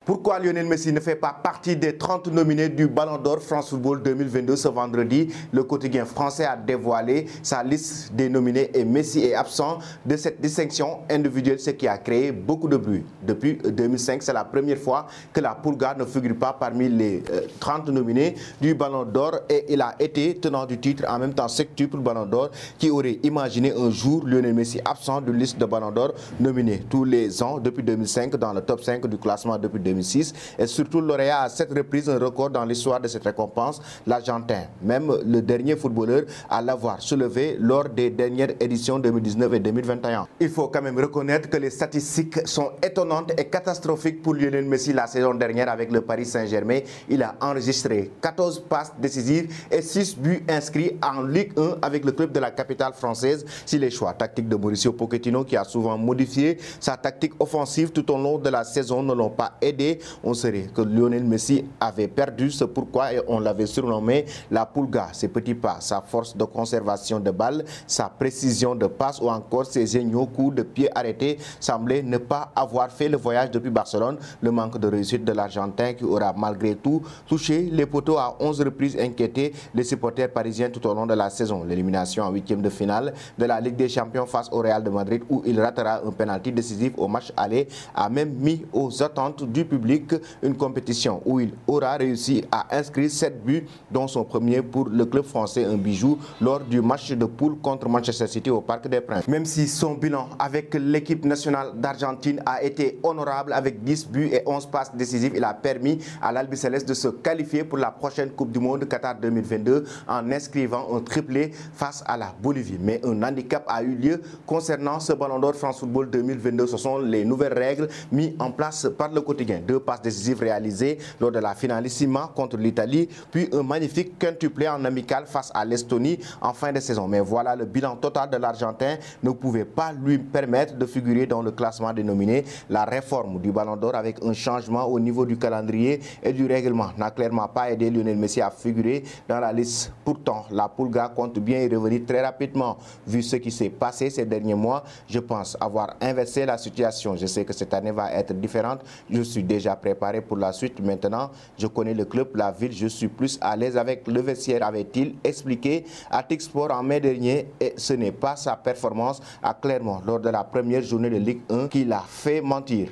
Pourquoi Lionel Messi ne fait pas partie des 30 nominés du Ballon d'Or France Football 2022 ce vendredi? Le quotidien français a dévoilé sa liste des nominés et Messi est absent de cette distinction individuelle, ce qui a créé beaucoup de bruit. Depuis 2005, c'est la première fois que la Pulga ne figure pas parmi les 30 nominés du Ballon d'Or et il a été tenant du titre en même temps septuple Ballon d'Or. Qui aurait imaginé un jour Lionel Messi absent de liste de Ballon d'Or nominés tous les ans depuis 2005 dans le top 5 du classement depuis 2006 et surtout lauréat à 7 reprises, un record dans l'histoire de cette récompense, l'Argentin. Même le dernier footballeur à l'avoir soulevé lors des dernières éditions 2019 et 2021. Il faut quand même reconnaître que les statistiques sont étonnantes et catastrophiques pour Lionel Messi la saison dernière avec le Paris Saint-Germain. Il a enregistré 14 passes décisives et 6 buts inscrits en Ligue 1 avec le club de la capitale française. Si les choix tactiques de Mauricio Pochettino, qui a souvent modifié sa tactique offensive tout au long de la saison, ne l'ont pas aidé, on saurait que Lionel Messi avait perdu, c'est pourquoi on l'avait surnommé la Pulga. Ses petits pas, sa force de conservation de balle, sa précision de passe ou encore ses géniaux coups de pied arrêtés semblaient ne pas avoir fait le voyage depuis Barcelone. Le manque de réussite de l'Argentin qui aura malgré tout touché les poteaux à 11 reprises inquiété les supporters parisiens tout au long de la saison. L'élimination en huitième de finale de la Ligue des Champions face au Real de Madrid où il ratera un penalty décisif au match aller a même mis aux attentes du public une compétition où il aura réussi à inscrire 7 buts dont son premier pour le club français, un bijou lors du match de poule contre Manchester City au Parc des Princes. Même si son bilan avec l'équipe nationale d'Argentine a été honorable avec 10 buts et 11 passes décisives, il a permis à l'Albiceleste de se qualifier pour la prochaine Coupe du Monde Qatar 2022 en inscrivant un triplé face à la Bolivie. Mais un handicap a eu lieu concernant ce Ballon d'Or France Football 2022. Ce sont les nouvelles règles mises en place par le quotidien. 2 passes décisives réalisées lors de la finalissima contre l'Italie, puis un magnifique quintuplé en amical face à l'Estonie en fin de saison. Mais voilà, le bilan total de l'Argentin ne pouvait pas lui permettre de figurer dans le classement des nominés. La réforme du Ballon d'Or avec un changement au niveau du calendrier et du règlement n'a clairement pas aidé Lionel Messi à figurer dans la liste. Pourtant, la Pulga compte bien y revenir très rapidement. Vu ce qui s'est passé ces derniers mois, je pense avoir inversé la situation. Je sais que cette année va être différente. Je suis déjà préparé pour la suite. Maintenant, je connais le club, la ville, je suis plus à l'aise avec le vestiaire, avait-il expliqué à Tixsport en mai dernier. Et ce n'est pas sa performance à Clermont lors de la première journée de Ligue 1 qui l'a fait mentir.